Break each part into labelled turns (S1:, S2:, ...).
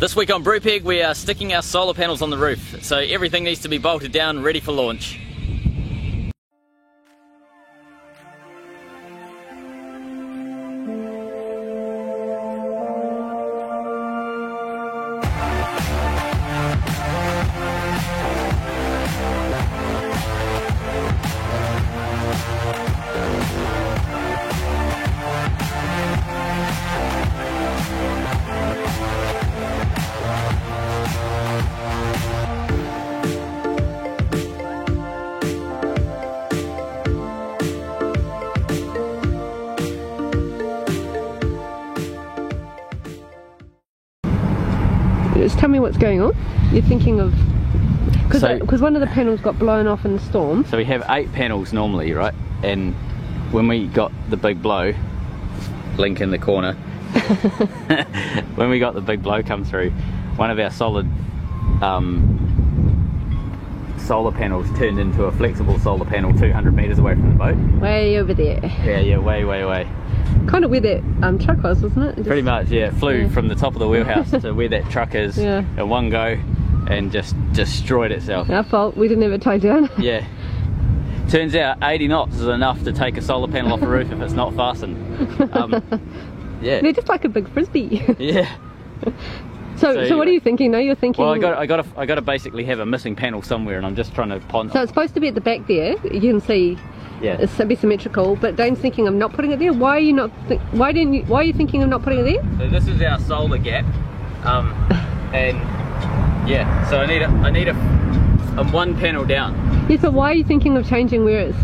S1: This week on Brewpeg we are sticking our solar panels on the roof, so everything needs to be bolted down, ready for launch.
S2: Just tell me what's going on. You're thinking of... Because one of the panels got blown off in the storm.
S1: So we have 8 panels normally, right? And when we got the big blow, link in the corner, when we got the big blow come through, one of our solid solar panels turned into a flexible solar panel 200 metres away from the boat.
S2: Way over there.
S1: Yeah, way.
S2: Kind of where that truck was, wasn't it?
S1: Pretty much, yeah. It flew from the top of the wheelhouse to where that truck is in one go and just destroyed itself. Our fault,
S2: we didn't have it tied down.
S1: Yeah. Turns out 80 knots is enough to take a solar panel off a roof if it's not fastened. Yeah.
S2: They're just like a big frisbee.
S1: Yeah.
S2: So what are you thinking? No, you're thinking...
S1: Well, I got to basically have a missing panel somewhere, and I'm just trying to ponder.
S2: So it's supposed to be at the back there. You can see. Yeah. It's to be symmetrical, but Dane's thinking of not putting it there. Why are you not? Why are you thinking of not putting it there?
S1: So this is our solar gap, and yeah. So I need a one panel down.
S2: Yeah. So why are you thinking of changing where it's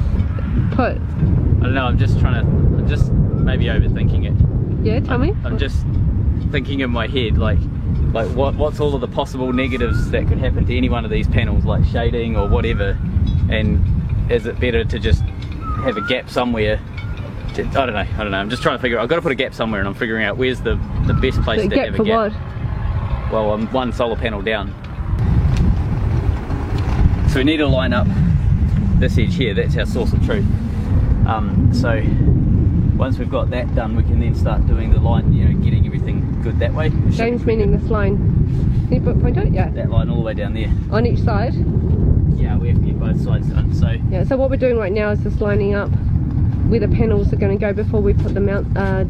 S2: put?
S1: I don't know. I'm just maybe overthinking it.
S2: Yeah. Tell me.
S1: I'm just thinking in my head like what's all of the possible negatives that could happen to any one of these panels, like shading or whatever, and is it better to just have a gap somewhere? I don't know. I'm just trying to figure out. I've got to put a gap somewhere, and I'm figuring out where's the best place to have a gap.
S2: What?
S1: Well, I'm one solar panel down. So we need to line up this edge here. That's our source of truth. So once we've got that done, we can then start doing the line, getting everything good that way.
S2: James meaning this line. Can you point it? Yeah.
S1: That line all the way down there.
S2: On each side?
S1: Yeah, we have to get both sides done. So
S2: yeah. So what we're doing right now is just lining up where the panels are going to go before we put the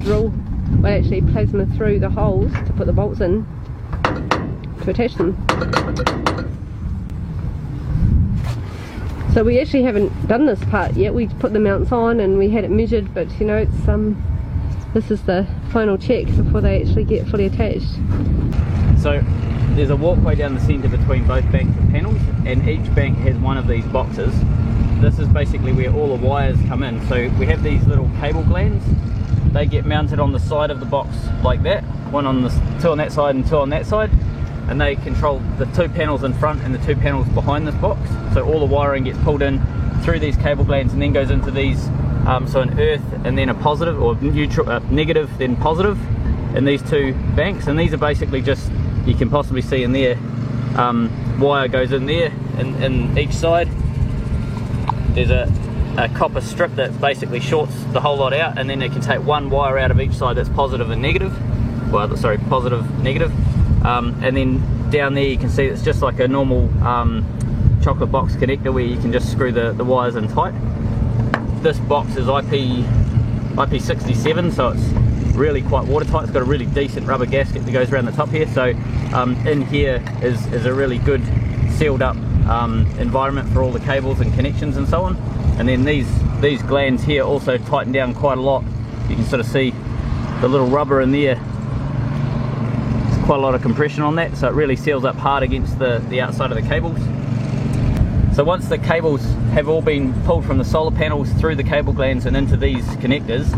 S2: drill. Well, actually plasma through the holes to put the bolts in to attach them. So we actually haven't done this part yet. We put the mounts on and we had it measured, but it's this is the final check before they actually get fully attached.
S1: So there's a walkway down the centre between both banks of panels, and each bank has one of these boxes. This is basically where all the wires come in. So we have these little cable glands. They get mounted on the side of the box like that, two on that side and two on that side, and they control the 2 panels in front and the 2 panels behind this box. So all the wiring gets pulled in through these cable glands and then goes into these, so an earth and then a positive, or neutral, negative then positive in these 2 banks. And these are basically just, you can possibly see in there, wire goes in there in each side. There's a copper strip that basically shorts the whole lot out, and then it can take one wire out of each side that's positive and negative. Well, sorry, positive, negative. And then down there you can see it's just like a normal chocolate box connector where you can just screw the wires in tight. This box is IP67, so it's really quite watertight. It's got a really decent rubber gasket that goes around the top here. So in here is a really good sealed up environment for all the cables and connections and so on. And then these glands here also tighten down quite a lot. You can sort of see the little rubber in there. There's quite a lot of compression on that, so it really seals up hard against the outside of the cables. So once the cables have all been pulled from the solar panels through the cable glands and into these connectors,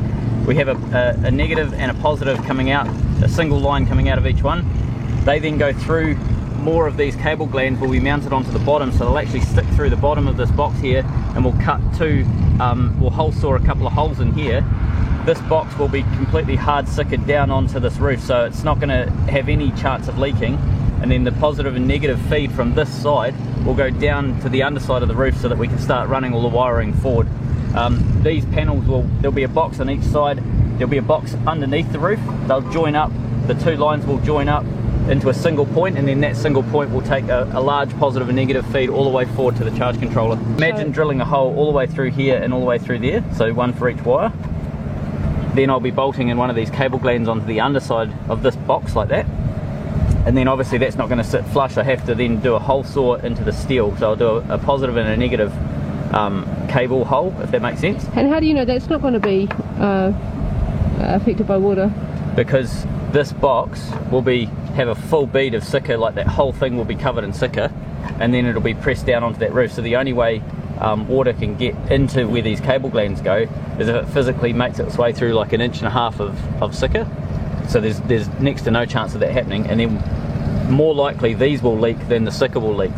S1: we have a negative and a positive coming out, a single line coming out of each one. They then go through more of these cable glands will be mounted onto the bottom, so they'll actually stick through the bottom of this box here, and we'll we'll hole saw a couple of holes in here. This box will be completely hard sickered down onto this roof, so it's not going to have any chance of leaking. And then the positive and negative feed from this side will go down to the underside of the roof so that we can start running all the wiring forward. These panels there'll be a box on each side, there'll be a box underneath the roof. They'll join up, the 2 lines will join up into a single point, and then that single point will take a large positive and negative feed all the way forward to the charge controller. Imagine drilling a hole all the way through here and all the way through there, so one for each wire. Then I'll be bolting in one of these cable glands onto the underside of this box like that. And then obviously that's not going to sit flush. I have to then do a hole saw into the steel. So I'll do a positive and a negative cable hole, if that makes sense.
S2: And how do you know that's not going to be affected by water?
S1: Because this box will have a full bead of sicca, like that whole thing will be covered in sicca, and then it'll be pressed down onto that roof. So the only way water can get into where these cable glands go is if it physically makes its way through like 1.5 inches of sicca. So there's next to no chance of that happening, and then more likely these will leak than the sicca will leak.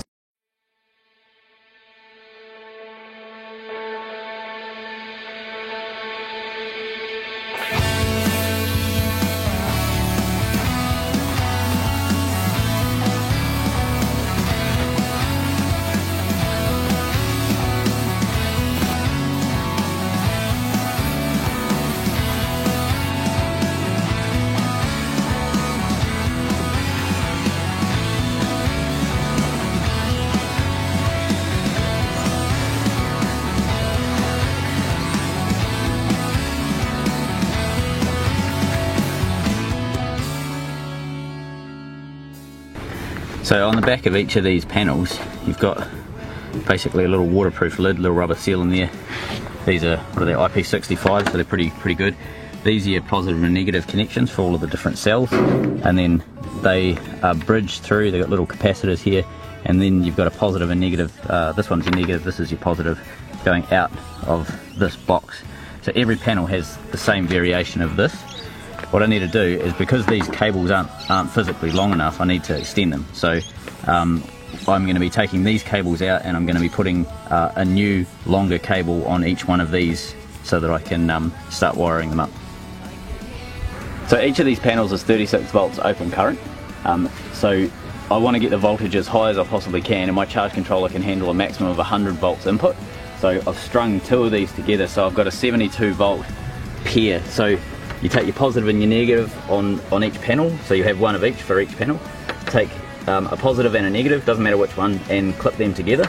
S1: So on the back of each of these panels, you've got basically a little waterproof lid, little rubber seal in there. These are IP65, so they're pretty good. These are your positive and negative connections for all of the different cells, and then they are bridged through. They've got little capacitors here, and then you've got a positive and negative. This one's your negative, this is your positive, going out of this box. So every panel has the same variation of this. What I need to do is, because these cables aren't physically long enough, I need to extend them. So I'm going to be taking these cables out, and I'm going to be putting a new longer cable on each one of these so that I can start wiring them up. So each of these panels is 36 volts open current. So I want to get the voltage as high as I possibly can, and my charge controller can handle a maximum of 100 volts input. So I've strung 2 of these together, so I've got a 72 volt pair. So you take your positive and your negative on each panel, so you have one of each for each panel. Take a positive and a negative, doesn't matter which one, and clip them together.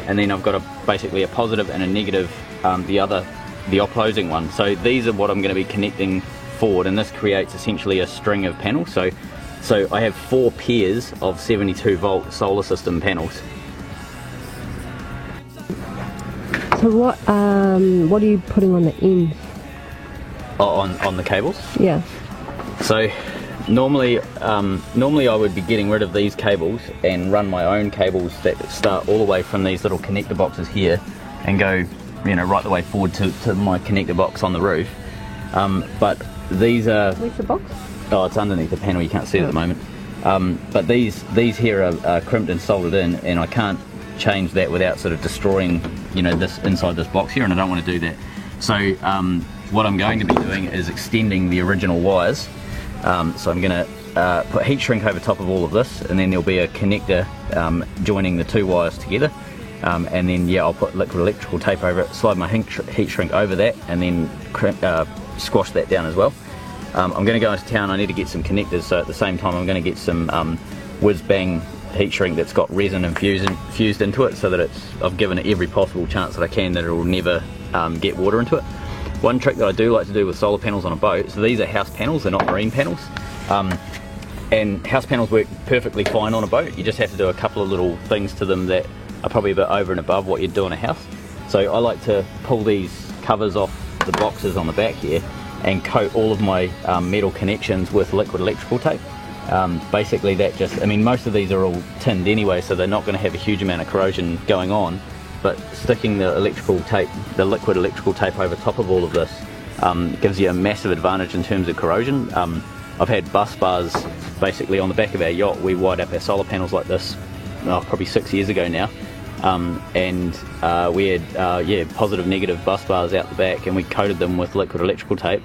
S1: And then I've got basically a positive and a negative, the opposing one. So these are what I'm going to be connecting forward, and this creates essentially a string of panels. So I have 4 pairs of 72 volt solar system panels.
S2: So what are you putting on the ends?
S1: On the cables?
S2: Yeah.
S1: So normally I would be getting rid of these cables and run my own cables that start all the way from these little connector boxes here and go, right the way forward to my connector box on the roof. But these are...
S2: Where's the box?
S1: Oh, it's underneath the panel, you can't see it at the moment. But these here are crimped and soldered in, and I can't change that without sort of destroying, this inside this box here, and I don't want to do that. So what I'm going to be doing is extending the original wires. So I'm going to put heat shrink over top of all of this, and then there'll be a connector joining the 2 wires together. And then I'll put liquid electrical tape over it, slide my heat shrink over that, and then squash that down as well. I'm going to go into town. I need to get some connectors, so at the same time I'm going to get some whiz bang heat shrink that's got resin infused into it, so that I've given it every possible chance that I can that it will never get water into it. One trick that I do like to do with solar panels on a boat, so these are house panels, they're not marine panels, and house panels work perfectly fine on a boat. You just have to do a couple of little things to them that are probably a bit over and above what you'd do on a house. So I like to pull these covers off the boxes on the back here and coat all of my metal connections with liquid electrical tape. Basically that just, most of these are all tinned anyway, so they're not going to have a huge amount of corrosion going on, but sticking the liquid electrical tape over top of all of this gives you a massive advantage in terms of corrosion. I've had bus bars basically on the back of our yacht. We wired up our solar panels like this probably 6 years ago now, and we had positive negative bus bars out the back, and we coated them with liquid electrical tape.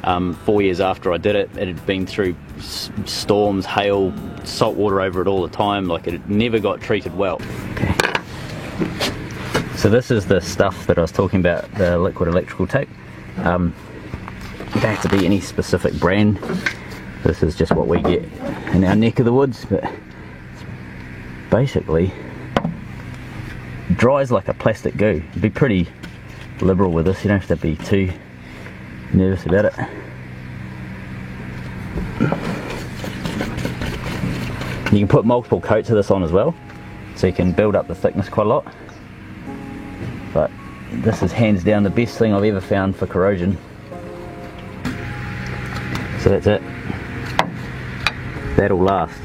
S1: 4 years after I did it, it had been through storms, hail, salt water over it all the time, like it never got treated well. Okay. So this is the stuff that I was talking about, the liquid electrical tape. You don't have to be any specific brand. This is just what we get in our neck of the woods, but basically dries like a plastic goo. Be pretty liberal with this, you don't have to be too nervous about it. You can put multiple coats of this on as well, so you can build up the thickness quite a lot, but this is hands down the best thing I've ever found for corrosion. So that's it. That'll last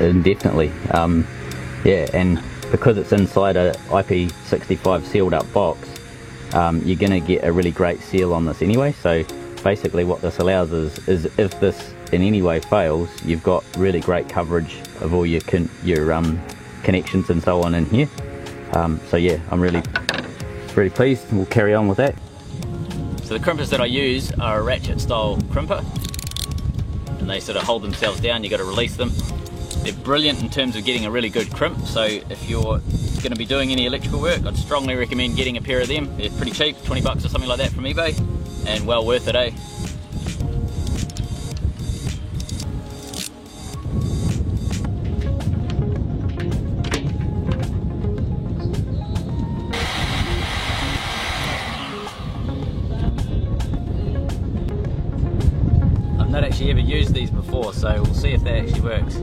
S1: indefinitely. Yeah, and because it's inside a IP65 sealed up box, you're going to get a really great seal on this anyway. So basically what this allows is if this in any way fails, you've got really great coverage of all your connections and so on in here. So yeah, I'm really pleased, and we'll carry on with that. So the crimpers that I use are a ratchet style crimper, and they sort of hold themselves down. You've got to release them. They're brilliant in terms of getting a really good crimp, so if you're going to be doing any electrical work, I'd strongly recommend getting a pair of them. They're pretty cheap, 20 bucks or something like that from eBay, and well worth it, eh? I've not actually ever used these before, so we'll see if that actually works.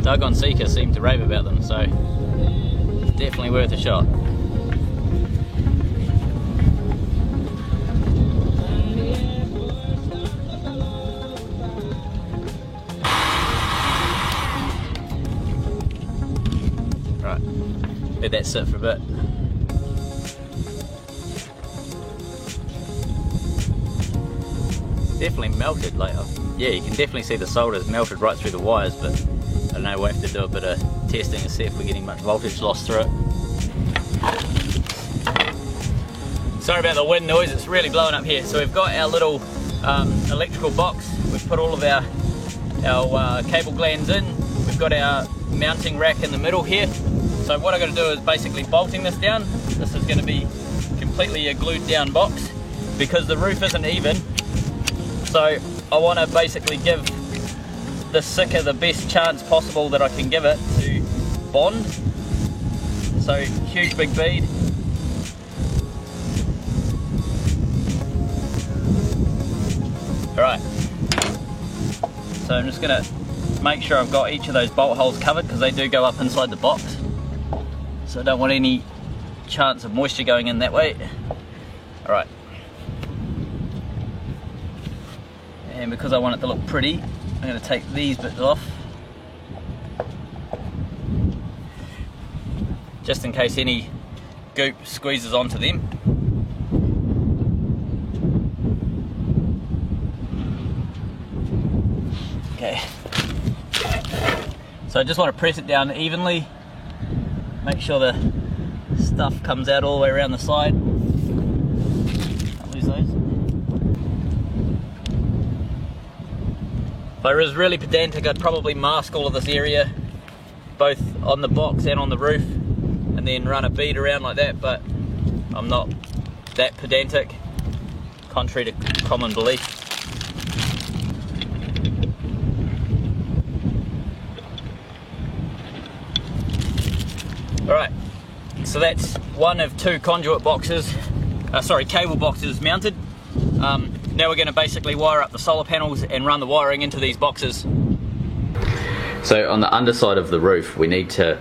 S1: Doug on Seeker seemed to rave about them, so it's definitely worth a shot. Right, let that sit for a bit. Definitely melted, like, yeah, you can definitely see the solder's melted right through the wires, but I don't know, we'll have to do a bit of testing and see if we're getting much voltage lost through it. Sorry about the wind noise, it's really blowing up here. So we've got our little electrical box. We've put all of our cable glands in. We've got our mounting rack in the middle here. So what I've got to do is basically bolting this down. This is going to be completely a glued down box because the roof isn't even. So I want to basically give the Sicker the best chance possible that I can give it to bond. So huge big bead. Alright, so I'm just going to make sure I've got each of those bolt holes covered because they do go up inside the box. So I don't want any chance of moisture going in that way. Alright. And because I want it to look pretty, I'm going to take these bits off, just in case any goop squeezes onto them. Okay, so I just want to press it down evenly, make sure the stuff comes out all the way around the side. Can't lose those. If I was really pedantic, I'd probably mask all of this area, both on the box and on the roof, and then run a bead around like that, but I'm not that pedantic, contrary to common belief. Alright, so that's one of two conduit boxes, cable boxes mounted. Now we're going to basically wire up the solar panels and run the wiring into these boxes. So on the underside of the roof we need to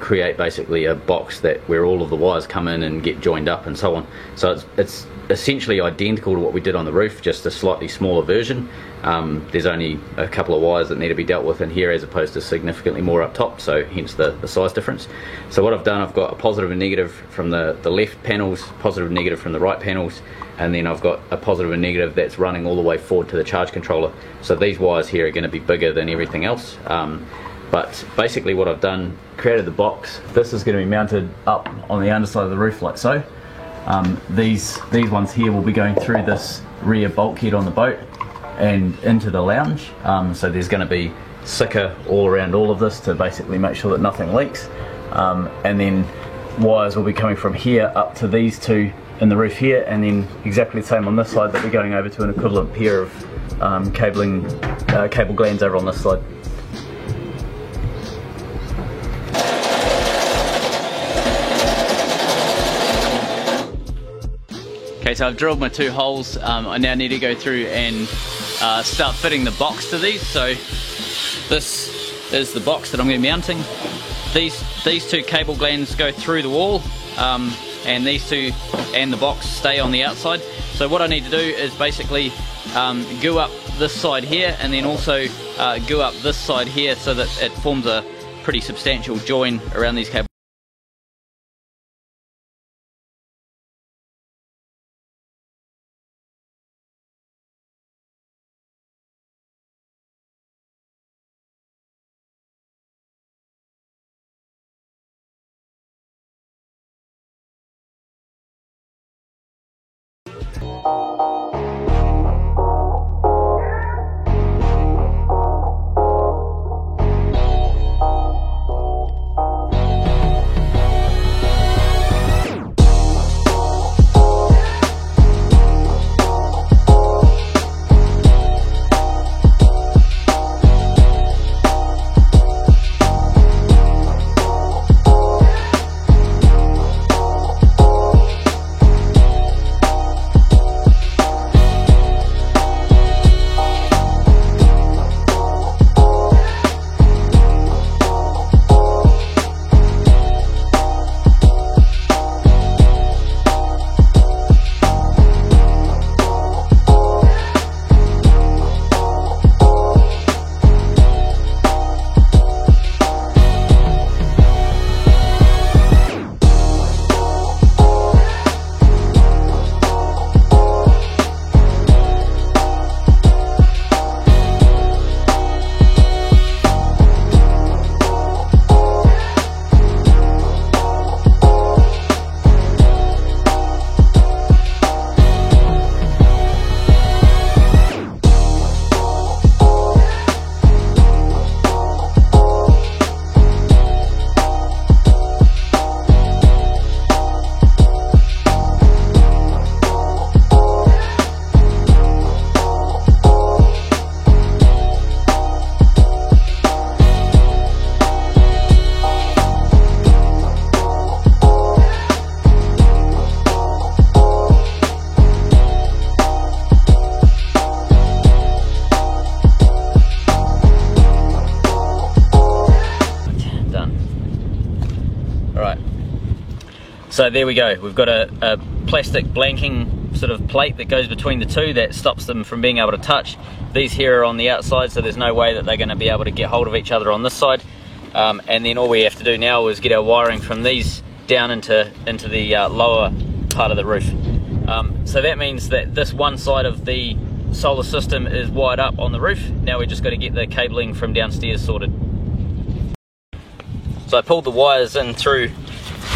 S1: create basically a box where all of the wires come in and get joined up and so on. So it's essentially identical to what we did on the roof, just a slightly smaller version. There's only a couple of wires that need to be dealt with in here as opposed to significantly more up top, so hence the size difference. So what I've done, I've got a positive and negative from the left panels, positive and negative from the right panels, and then I've got a positive and negative that's running all the way forward to the charge controller. So these wires here are going to be bigger than everything else. But basically what I've done, created the box. This is going to be mounted up on the underside of the roof like so. These ones here will be going through this rear bulkhead on the boat and into the lounge. So there's going to be Sicker all around all of this to basically make sure that nothing leaks. And then wires will be coming from here up to these two in the roof here, and then exactly the same on this side, but we're going over to an equivalent pair of cable glands over on this side. Okay, so I've drilled my 2 holes. I now need to go through and start fitting the box to these. So this is the box that I'm going to be mounting. These 2 cable glands go through the wall, and these 2 and the box stay on the outside. So what I need to do is basically goo up this side here, and then also goo up this side here, so that it forms a pretty substantial join around these cables. So there we go, we've got a plastic blanking sort of plate that goes between the 2 that stops them from being able to touch. These here are on the outside, so there's no way that they're going to be able to get hold of each other on this side. And then all we have to do now is get our wiring from these down into the lower part of the roof. So that means that this one side of the solar system is wired up on the roof. Now we've just got to get the cabling from downstairs sorted. So I pulled the wires in through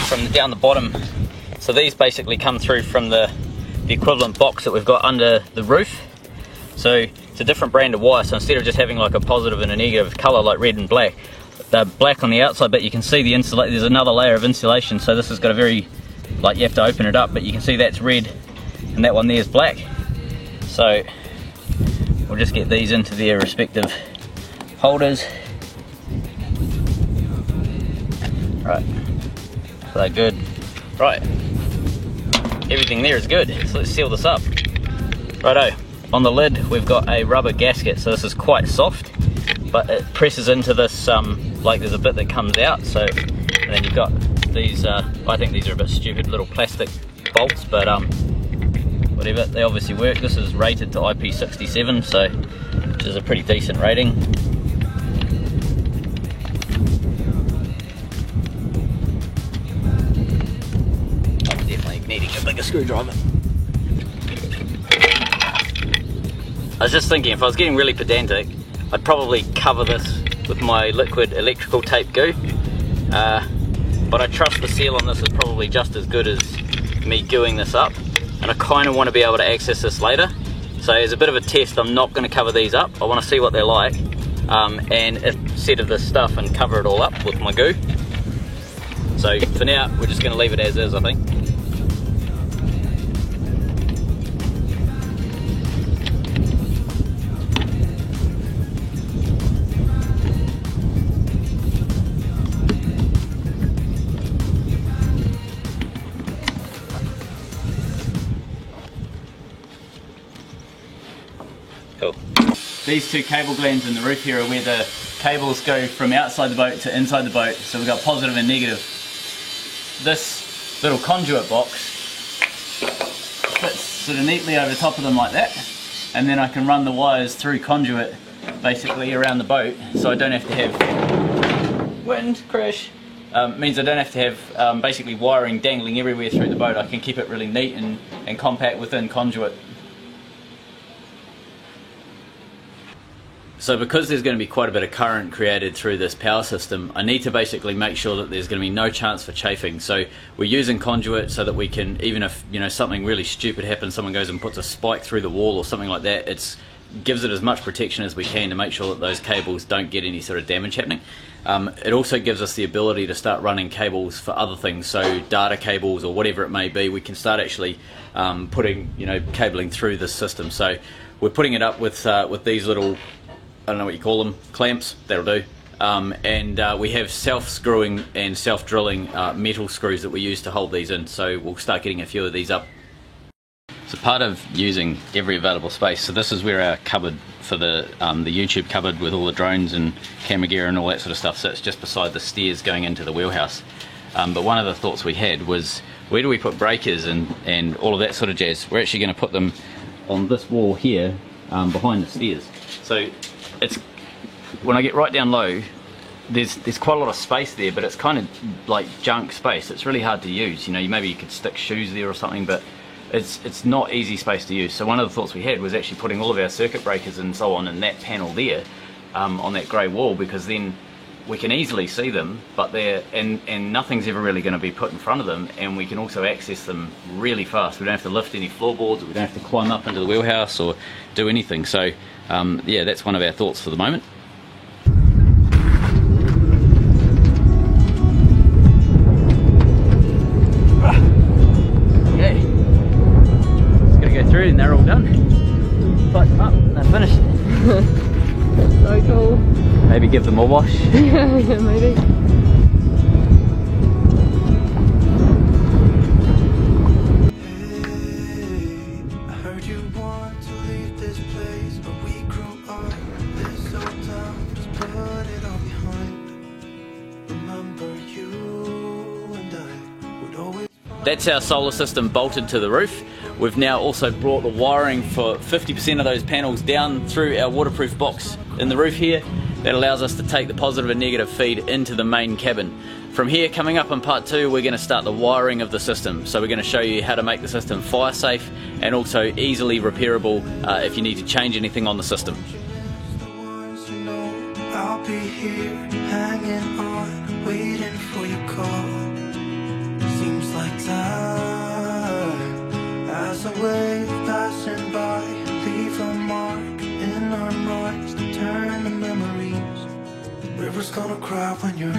S1: from down the bottom. So these basically come through from the equivalent box that we've got under the roof. So it's a different brand of wire, so instead of just having like a positive and a negative colour like red and black, they're black on the outside, but you can see the insulation, there's another layer of insulation, so this has got a very, like, you have to open it up, but you can see that's red and that one there is black. So we'll just get these into their respective holders. Right, so they're good. Right, everything there is good, so let's seal this up. Righto, on the lid we've got a rubber gasket, so this is quite soft, but it presses into this, like there's a bit that comes out, so, and then you've got these, I think these are a bit stupid little plastic bolts, but whatever, they obviously work. This is rated to IP67, so, which is a pretty decent rating. I'm definitely needing a bigger screwdriver. I was just thinking, if I was getting really pedantic, I'd probably cover this with my liquid electrical tape goo, but I trust the seal on this is probably just as good as me gooing this up, and I kind of want to be able to access this later. So as a bit of a test, I'm not going to cover these up. I want to see what they're like, and instead of this stuff, and cover it all up with my goo. So for now, we're just going to leave it as is, I think. look. These two cable glands in the roof here are where the cables go from outside the boat to inside the boat, so we've got positive and negative. This little conduit box fits sort of neatly over the top of them like that, and then I can run the wires through conduit basically around the boat, so I don't have to have wind crash. Means I don't have to have basically wiring dangling everywhere through the boat. I can keep it really neat and compact within conduit. So because there's going to be quite a bit of current created through this power system, I need to basically make sure that there's going to be no chance for chafing. So we're using conduit so that we can, even if something really stupid happens, someone goes and puts a spike through the wall or something like that, it gives it as much protection as we can to make sure that those cables don't get any sort of damage happening. It also gives us the ability to start running cables for other things, so data cables or whatever it may be. We can start actually putting cabling through this system. So we're putting it up with these little, I don't know what you call them, clamps, that'll do. And we have self-screwing and self-drilling metal screws that we use to hold these in, so we'll start getting a few of these up. So part of using every available space, so this is where our cupboard for the YouTube cupboard with all the drones and camera gear and all that sort of stuff sits, just beside the stairs going into the wheelhouse. But one of the thoughts we had was, where do we put breakers and all of that sort of jazz? We're actually going to put them on this wall here behind the stairs. So it's, when I get right down low, there's quite a lot of space there, but it's kind of like junk space. It's really hard to use. Maybe you could stick shoes there or something, but it's not easy space to use. So one of the thoughts we had was actually putting all of our circuit breakers and so on in that panel there, on that grey wall, because then we can easily see them, but and nothing's ever really going to be put in front of them, and we can also access them really fast. We don't have to lift any floorboards, we don't have to climb up into the wheelhouse or do anything. So yeah, that's one of our thoughts for the moment. Through and they're all done. Light them up and they're finished.
S2: That's so cool.
S1: Maybe give them a wash.
S2: Yeah, maybe.
S3: I heard you want to leave this place, but we grew up this old town. Just put it all behind. Remember you and I would always.
S1: That's our solar system bolted to the roof. We've now also brought the wiring for 50% of those panels down through our waterproof box in the roof here. That allows us to take the positive and negative feed into the main cabin. From here, coming up in part 2, we're going to start the wiring of the system. So we're going to show you how to make the system fire safe and also easily repairable if you need to change anything on the system.
S3: I'll be here hanging on, waiting for your call. Seems like time as a wave passing by, leave a mark in our minds to turn to memories. The river's gonna cry when you're